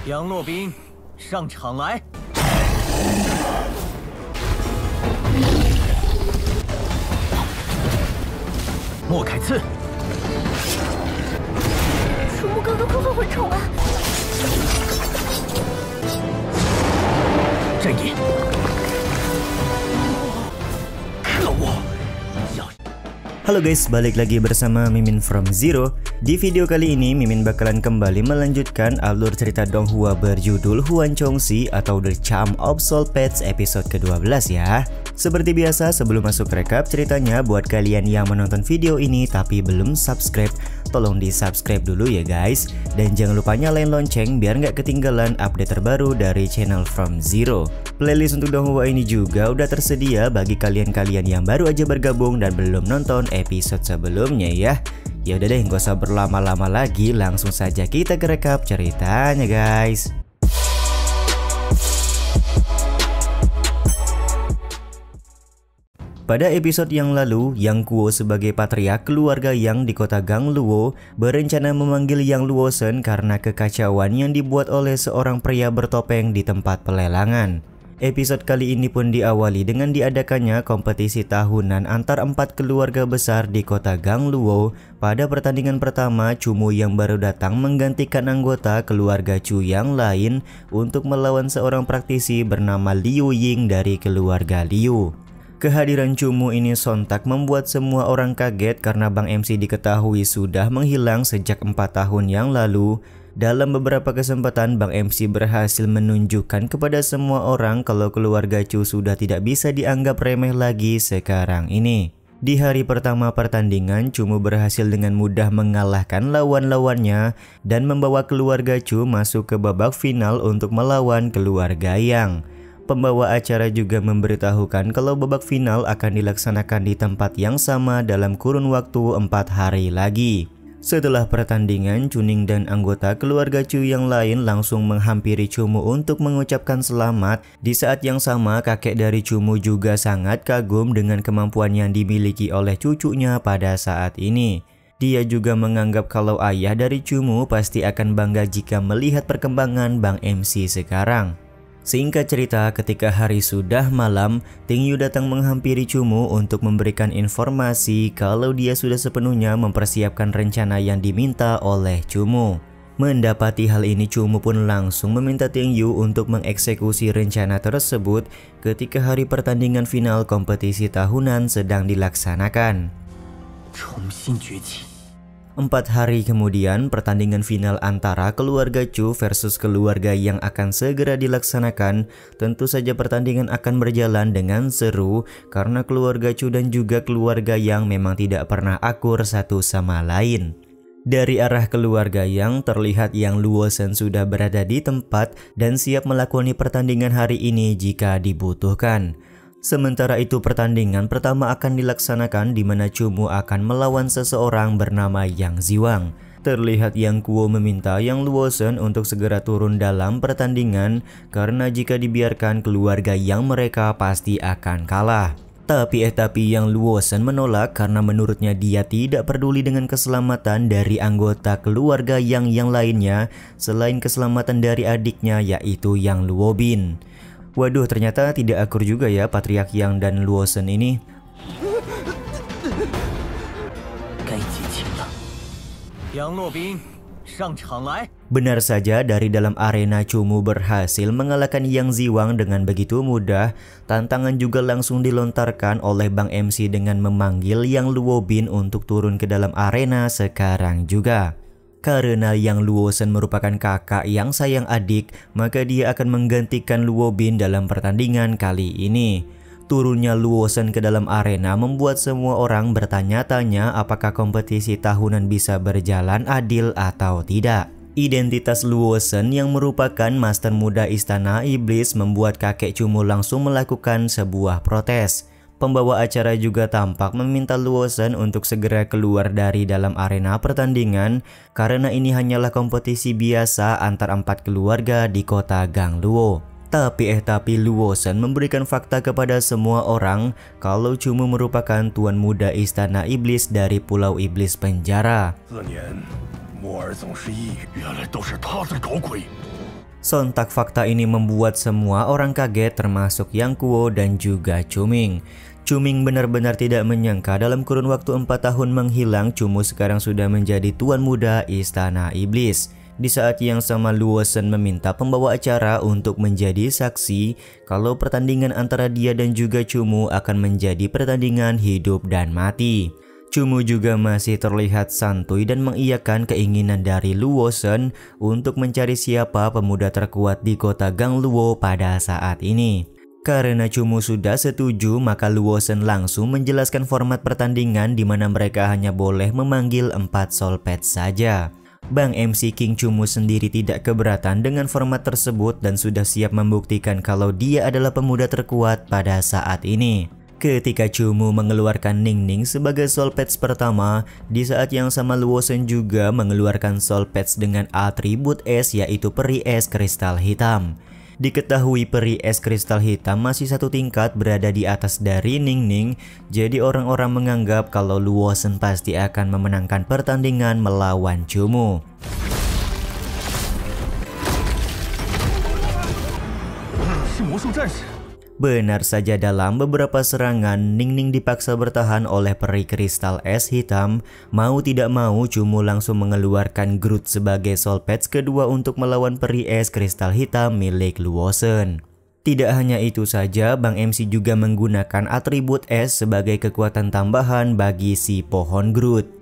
杨洛宾，上场来！莫凯刺，楚木哥哥，快回城啊！阵隐，可恶！ Halo guys, balik lagi bersama Mimin from Zero. Di video kali ini Mimin bakalan kembali melanjutkan alur cerita Donghua berjudul Huan Chongxi atau The Charm of Soul Pets episode ke-12 ya. Seperti biasa, sebelum masuk rekap ceritanya, buat kalian yang menonton video ini tapi belum subscribe, tolong di subscribe dulu ya guys. Dan jangan lupa nyalain lonceng biar nggak ketinggalan update terbaru dari channel From Zero. Playlist untuk Donghua ini juga udah tersedia bagi kalian-kalian yang baru aja bergabung dan belum nonton episode sebelumnya ya. Ya udah deh, nggak usah berlama-lama lagi, langsung saja kita ke rekap ceritanya guys. Pada episode yang lalu, Yang Kuo sebagai patriark keluarga Yang di kota Gangluo berencana memanggil Yang Luosen karena kekacauan yang dibuat oleh seorang pria bertopeng di tempat pelelangan. Episode kali ini pun diawali dengan diadakannya kompetisi tahunan antar 4 keluarga besar di kota Gangluo. Pada pertandingan pertama, Cumu yang baru datang menggantikan anggota keluarga Chu yang lain untuk melawan seorang praktisi bernama Liu Ying dari keluarga Liu. Kehadiran Cumu ini sontak membuat semua orang kaget karena Bang MC diketahui sudah menghilang sejak 4 tahun yang lalu. Dalam beberapa kesempatan, Bang MC berhasil menunjukkan kepada semua orang kalau keluarga Chu sudah tidak bisa dianggap remeh lagi sekarang ini. Di hari pertama pertandingan, Cumu berhasil dengan mudah mengalahkan lawan-lawannya dan membawa keluarga Chu masuk ke babak final untuk melawan keluarga Yang. Pembawa acara juga memberitahukan kalau babak final akan dilaksanakan di tempat yang sama dalam kurun waktu 4 hari lagi. Setelah pertandingan, Chuning dan anggota keluarga Chu yang lain langsung menghampiri Cumu untuk mengucapkan selamat. Di saat yang sama, kakek dari Cumu juga sangat kagum dengan kemampuan yang dimiliki oleh cucunya pada saat ini. Dia juga menganggap kalau ayah dari Cumu pasti akan bangga jika melihat perkembangan Bang MC sekarang. Singkat cerita, ketika hari sudah malam, Ting Yu datang menghampiri Cumu untuk memberikan informasi kalau dia sudah sepenuhnya mempersiapkan rencana yang diminta oleh Cumu. Mendapati hal ini, Cumu pun langsung meminta Ting Yu untuk mengeksekusi rencana tersebut ketika hari pertandingan final kompetisi tahunan sedang dilaksanakan. 4 hari kemudian, pertandingan final antara keluarga Chu versus keluarga Yang akan segera dilaksanakan. Tentu saja pertandingan akan berjalan dengan seru karena keluarga Chu dan juga keluarga Yang memang tidak pernah akur satu sama lain. Dari arah keluarga Yang, terlihat Yang Luosen sudah berada di tempat dan siap melakoni pertandingan hari ini jika dibutuhkan. Sementara itu, pertandingan pertama akan dilaksanakan di mana Cumu akan melawan seseorang bernama Yang Ziwang. Terlihat Yang Kuo meminta Yang Luosen untuk segera turun dalam pertandingan karena jika dibiarkan keluarga Yang mereka pasti akan kalah. Tapi Yang Luosen menolak karena menurutnya dia tidak peduli dengan keselamatan dari anggota keluarga Yang lainnya selain keselamatan dari adiknya yaitu Yang Luobin. Waduh, ternyata tidak akur juga ya patriark Yang dan Luosen ini. Benar saja, dari dalam arena Cumu berhasil mengalahkan Yang Ziwang dengan begitu mudah. Tantangan juga langsung dilontarkan oleh Bang MC dengan memanggil Yang Luobin untuk turun ke dalam arena sekarang juga. Karena Yang Luosen merupakan kakak yang sayang adik, maka dia akan menggantikan Luobin dalam pertandingan kali ini. Turunnya Luosen ke dalam arena membuat semua orang bertanya-tanya apakah kompetisi tahunan bisa berjalan adil atau tidak. Identitas Luosen yang merupakan master muda Istana Iblis membuat kakek Cumu langsung melakukan sebuah protes. Pembawa acara juga tampak meminta Luosen untuk segera keluar dari dalam arena pertandingan karena ini hanyalah kompetisi biasa antar 4 keluarga di kota Gangluo. Tapi Luosen memberikan fakta kepada semua orang kalau Cumu merupakan tuan muda Istana Iblis dari Pulau Iblis Penjara. Sontak fakta ini membuat semua orang kaget termasuk Yang Kuo dan juga Cuming. Cuming benar-benar tidak menyangka dalam kurun waktu 4 tahun menghilang, Cumu sekarang sudah menjadi tuan muda Istana Iblis. Di saat yang sama Luo Shen meminta pembawa acara untuk menjadi saksi kalau pertandingan antara dia dan juga Cumu akan menjadi pertandingan hidup dan mati. Cumu juga masih terlihat santuy dan mengiyakan keinginan dari Luo Shen untuk mencari siapa pemuda terkuat di kota Gangluo pada saat ini. Karena Cumu sudah setuju, maka Luo Shen langsung menjelaskan format pertandingan di mana mereka hanya boleh memanggil 4 Soul Pets saja. Bang MC King Cumu sendiri tidak keberatan dengan format tersebut dan sudah siap membuktikan kalau dia adalah pemuda terkuat pada saat ini. Ketika Cumu mengeluarkan Ning Ning sebagai Soul Pets pertama, di saat yang sama Luo Shen juga mengeluarkan Soul Pets dengan atribut es, yaitu peri es kristal hitam. Diketahui peri es kristal hitam masih satu tingkat berada di atas dari Ning Ning, jadi orang-orang menganggap kalau Luo Shen pasti akan memenangkan pertandingan melawan Cumu. Benar saja, dalam beberapa serangan Ning Ning dipaksa bertahan oleh peri kristal es hitam. Mau tidak mau Cumu langsung mengeluarkan Groot sebagai Soul Pets kedua untuk melawan peri es kristal hitam milik Luo Shen. Tidak hanya itu saja, Bang MC juga menggunakan atribut es sebagai kekuatan tambahan bagi si pohon Groot.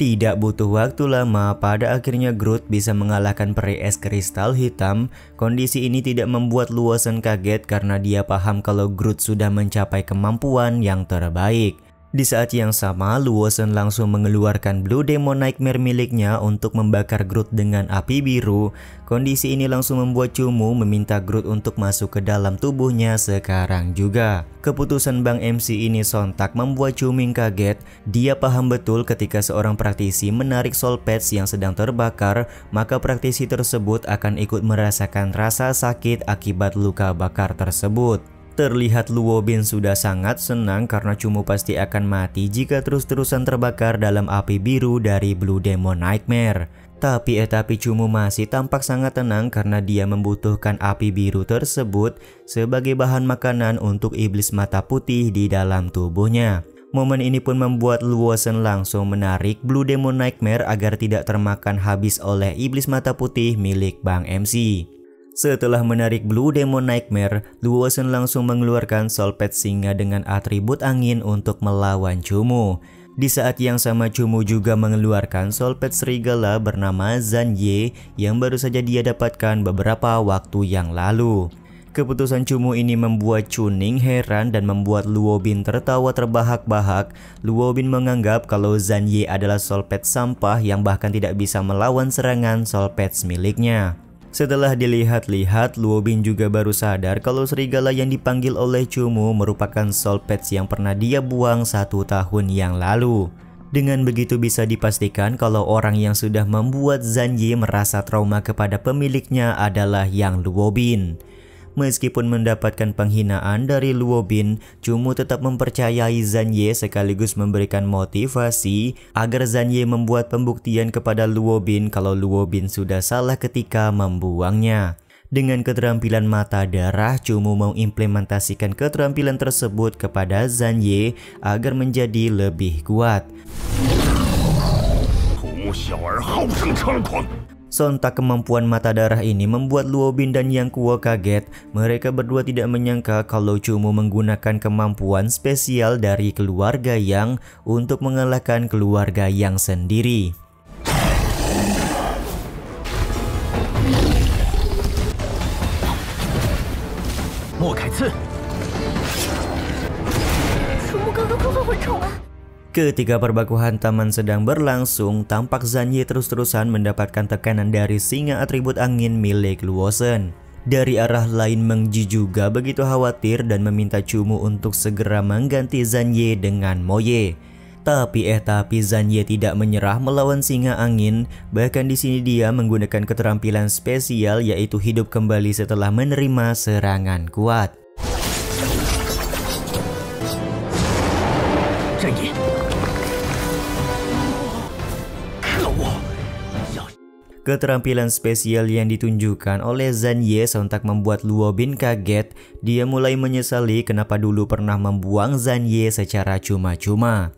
Tidak butuh waktu lama, pada akhirnya Groot bisa mengalahkan peri es kristal hitam. Kondisi ini tidak membuat Luo Shen kaget karena dia paham kalau Groot sudah mencapai kemampuan yang terbaik. Di saat yang sama, Luo Shen langsung mengeluarkan Blue Demon Nightmare miliknya untuk membakar Groot dengan api biru. Kondisi ini langsung membuat Cumu meminta Groot untuk masuk ke dalam tubuhnya sekarang juga. Keputusan Bang MC ini sontak membuat Cuming kaget. Dia paham betul ketika seorang praktisi menarik Soul Pets yang sedang terbakar, maka praktisi tersebut akan ikut merasakan rasa sakit akibat luka bakar tersebut. Terlihat Luo Bin sudah sangat senang karena Cumu pasti akan mati jika terus-terusan terbakar dalam api biru dari Blue Demon Nightmare. Tapi Cumu masih tampak sangat tenang karena dia membutuhkan api biru tersebut sebagai bahan makanan untuk iblis mata putih di dalam tubuhnya. Momen ini pun membuat Luo Shen langsung menarik Blue Demon Nightmare agar tidak termakan habis oleh iblis mata putih milik Bang MC. Setelah menarik Blue Demon Nightmare, Luo Shen langsung mengeluarkan Soul Pet singa dengan atribut angin untuk melawan Cumu. Di saat yang sama Cumu juga mengeluarkan Soul Pet serigala bernama Zanye yang baru saja dia dapatkan beberapa waktu yang lalu. Keputusan Cumu ini membuat Chuning heran dan membuat Luo Bin tertawa terbahak-bahak. Luo Bin menganggap kalau Zanye adalah Soul Pet sampah yang bahkan tidak bisa melawan serangan Soul Pets miliknya. Setelah dilihat-lihat, Luo Bin juga baru sadar kalau serigala yang dipanggil oleh Cumu merupakan Soul Pets yang pernah dia buang 1 tahun yang lalu. Dengan begitu bisa dipastikan kalau orang yang sudah membuat Zanye merasa trauma kepada pemiliknya adalah Yang Luo Bin. Meskipun mendapatkan penghinaan dari Luo Bin, Cumu tetap mempercayai Zanye sekaligus memberikan motivasi agar Zanye membuat pembuktian kepada Luo Bin kalau Luo Bin sudah salah ketika membuangnya. Dengan keterampilan mata darah, Cumu mengimplementasikan keterampilan tersebut kepada Zanye agar menjadi lebih kuat. Sontak kemampuan mata darah ini membuat Luo Bin dan Yang Kuo kaget. Mereka berdua tidak menyangka kalau Cumu menggunakan kemampuan spesial dari keluarga Yang untuk mengalahkan keluarga Yang sendiri. Ketika perbakuhan taman sedang berlangsung, tampak Zanye terus-terusan mendapatkan tekanan dari singa atribut angin milik Luo Shen. Dari arah lain Meng Ji juga begitu khawatir dan meminta Cumu untuk segera mengganti Zanye dengan Moye. Tapi Zanye tidak menyerah melawan singa angin. Bahkan di sini dia menggunakan keterampilan spesial yaitu hidup kembali setelah menerima serangan kuat. Keterampilan spesial yang ditunjukkan oleh Zhang Ye sontak membuat Luo Bin kaget. Dia mulai menyesali kenapa dulu pernah membuang Zhang Ye secara cuma-cuma.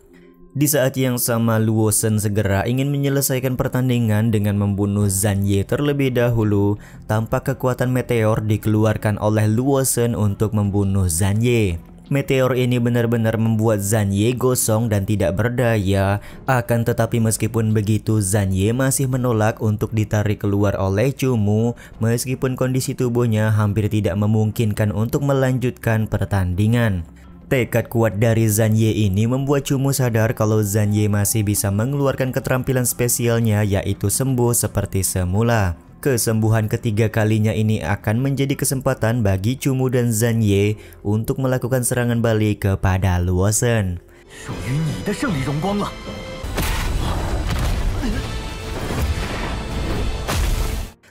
Di saat yang sama, Luo Shen segera ingin menyelesaikan pertandingan dengan membunuh Zhang Ye terlebih dahulu. Tampak kekuatan meteor dikeluarkan oleh Luo Shen untuk membunuh Zhang Ye. Meteor ini benar-benar membuat Zhang Ye gosong dan tidak berdaya. Akan tetapi meskipun begitu, Zhang Ye masih menolak untuk ditarik keluar oleh Chu Mu, meskipun kondisi tubuhnya hampir tidak memungkinkan untuk melanjutkan pertandingan. Tekad kuat dari Zhang Ye ini membuat Chu Mu sadar kalau Zhang Ye masih bisa mengeluarkan keterampilan spesialnya, yaitu sembuh seperti semula. Kesembuhan ketiga kalinya ini akan menjadi kesempatan bagi Chu Mu dan Zhang Ye untuk melakukan serangan balik kepada Luo Shen.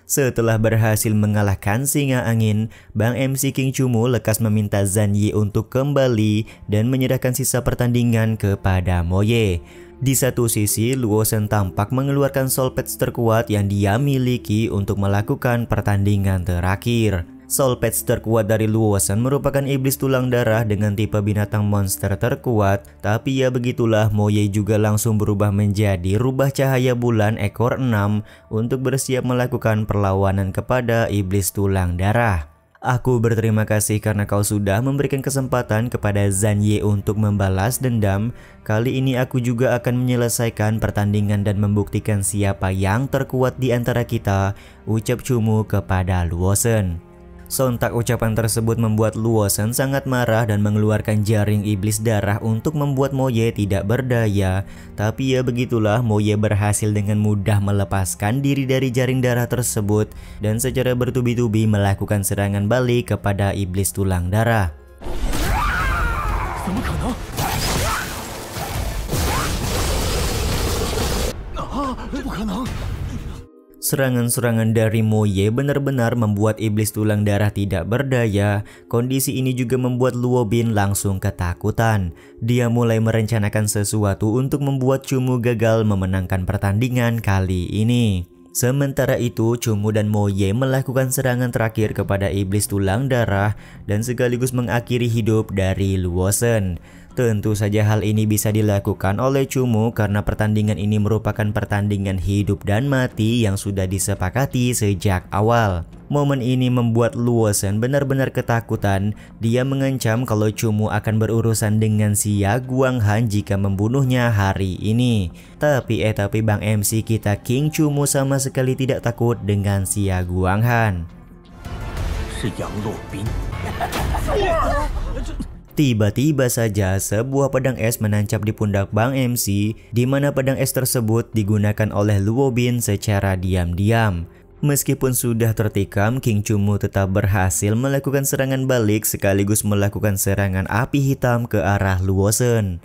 Setelah berhasil mengalahkan singa angin, Bang MC King Chu Mu lekas meminta Zhang Ye untuk kembali dan menyerahkan sisa pertandingan kepada Mo Ye. Di satu sisi, Luo Shen tampak mengeluarkan Soul Patch terkuat yang dia miliki untuk melakukan pertandingan terakhir. Soul Patch terkuat dari Luo Shen merupakan iblis tulang darah dengan tipe binatang monster terkuat. Tapi ya begitulah, Mo Ye juga langsung berubah menjadi rubah cahaya bulan ekor 6 untuk bersiap melakukan perlawanan kepada iblis tulang darah. Aku berterima kasih karena kau sudah memberikan kesempatan kepada Zhang Ye untuk membalas dendam. Kali ini aku juga akan menyelesaikan pertandingan dan membuktikan siapa yang terkuat di antara kita, ucap Chu Mu kepada Luo Shen. Sontak ucapan tersebut membuat Luo Shen sangat marah dan mengeluarkan jaring iblis darah untuk membuat Mo Ye tidak berdaya. Tapi ya begitulah, Mo Ye berhasil dengan mudah melepaskan diri dari jaring darah tersebut dan secara bertubi-tubi melakukan serangan balik kepada iblis tulang darah. Serangan-serangan dari Mo Ye benar-benar membuat iblis tulang darah tidak berdaya. Kondisi ini juga membuat Luo Bin langsung ketakutan. Dia mulai merencanakan sesuatu untuk membuat Chu Mu gagal memenangkan pertandingan kali ini. Sementara itu, Chu Mu dan Mo Ye melakukan serangan terakhir kepada iblis tulang darah dan sekaligus mengakhiri hidup dari Luo Shen. Tentu saja hal ini bisa dilakukan oleh Chu Mu karena pertandingan ini merupakan pertandingan hidup dan mati yang sudah disepakati sejak awal. Momen ini membuat Luo Shen benar-benar ketakutan. Dia mengancam kalau Chu Mu akan berurusan dengan Xia Guanghan jika membunuhnya hari ini. Tapi Bang MC kita King Chu Mu sama sekali tidak takut dengan Xia Guanghan. Tiba-tiba saja sebuah pedang es menancap di pundak Bang MC, di mana pedang es tersebut digunakan oleh Luo Bin secara diam-diam. Meskipun sudah tertikam, King Chu Mu tetap berhasil melakukan serangan balik sekaligus melakukan serangan api hitam ke arah Luo Shen.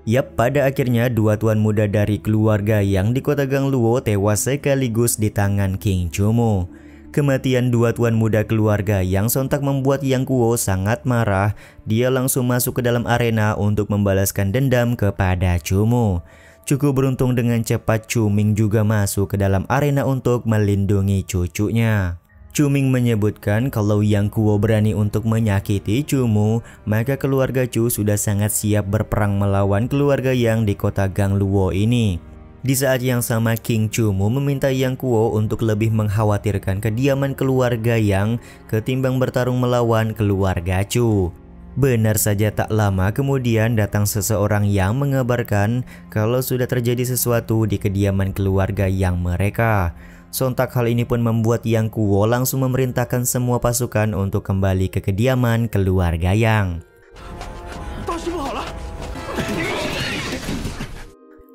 Yap, pada akhirnya dua tuan muda dari keluarga yang di kota Gang Luo tewas sekaligus di tangan King Chu Mu. Kematian dua tuan muda keluarga yang sontak membuat Yang Kuo sangat marah. Dia langsung masuk ke dalam arena untuk membalaskan dendam kepada Chu Mu. Cukup beruntung dengan cepat Chu Ming juga masuk ke dalam arena untuk melindungi cucunya. Chu Ming menyebutkan kalau Yang Kuo berani untuk menyakiti Chu Mu, maka keluarga Chu sudah sangat siap berperang melawan keluarga yang di kota Gang Luo ini. Di saat yang sama, King Chu Mu meminta Yang Kuo untuk lebih mengkhawatirkan kediaman keluarga Yang ketimbang bertarung melawan keluarga Chu. Benar saja, tak lama kemudian datang seseorang yang mengabarkan kalau sudah terjadi sesuatu di kediaman keluarga Yang mereka. Sontak hal ini pun membuat Yang Kuo langsung memerintahkan semua pasukan untuk kembali ke kediaman keluarga Yang.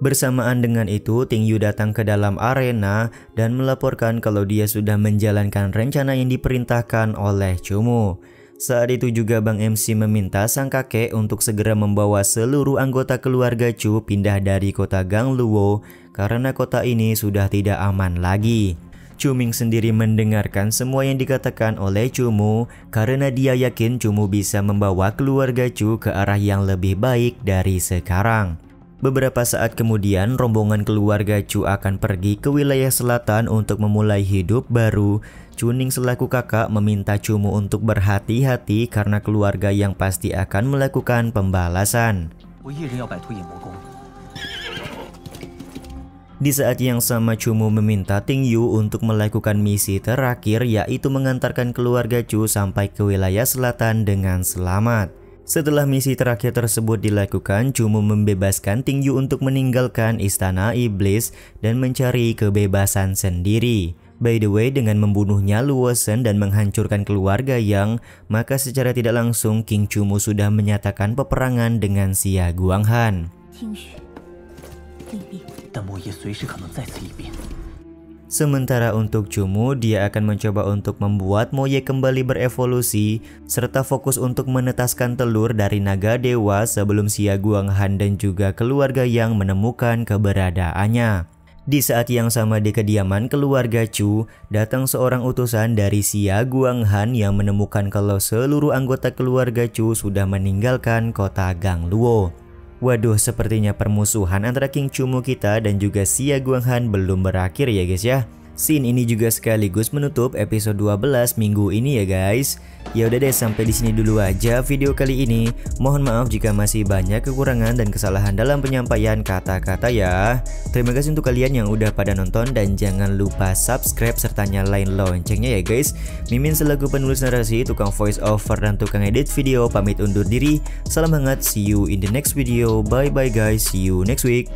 Bersamaan dengan itu, Ting Yu datang ke dalam arena dan melaporkan kalau dia sudah menjalankan rencana yang diperintahkan oleh Chu Mu. Saat itu juga Bang MC meminta sang kakek untuk segera membawa seluruh anggota keluarga Chu pindah dari kota Gang Luo karena kota ini sudah tidak aman lagi. Chu Ming sendiri mendengarkan semua yang dikatakan oleh Chu Mu karena dia yakin Chu Mu bisa membawa keluarga Chu ke arah yang lebih baik dari sekarang. Beberapa saat kemudian, rombongan keluarga Chu akan pergi ke wilayah selatan untuk memulai hidup baru. Chu Ning selaku kakak meminta Chu Mu untuk berhati-hati karena keluarga yang pasti akan melakukan pembalasan. Di saat yang sama, Chu Mu meminta Ting Yu untuk melakukan misi terakhir, yaitu mengantarkan keluarga Chu sampai ke wilayah selatan dengan selamat. Setelah misi terakhir tersebut dilakukan, Chu Mu membebaskan Ting Yu untuk meninggalkan istana iblis dan mencari kebebasan sendiri. By the way, dengan membunuhnya Luo Shen dan menghancurkan keluarga Yang, maka secara tidak langsung King Chu Mu sudah menyatakan peperangan dengan Xia Guanghan. Sementara untuk Chu Mu, dia akan mencoba untuk membuat Mo Ye kembali berevolusi serta fokus untuk menetaskan telur dari naga dewa sebelum Xia Guanghan dan juga keluarga Yang menemukan keberadaannya. Di saat yang sama di kediaman keluarga Chu, datang seorang utusan dari Xia Guanghan yang menemukan kalau seluruh anggota keluarga Chu sudah meninggalkan kota Gangluo. Waduh, sepertinya permusuhan antara King Chu Mu kita dan juga Xia Guanghan belum berakhir ya guys ya. Scene ini juga sekaligus menutup episode 12 minggu ini ya guys. Ya udah deh, sampai di sini dulu aja video kali ini. Mohon maaf jika masih banyak kekurangan dan kesalahan dalam penyampaian kata-kata ya. Terima kasih untuk kalian yang udah pada nonton dan jangan lupa subscribe serta nyalain loncengnya ya guys. Mimin selaku penulis narasi, tukang voice over dan tukang edit video pamit undur diri. Salam hangat, see you in the next video. Bye bye guys, see you next week.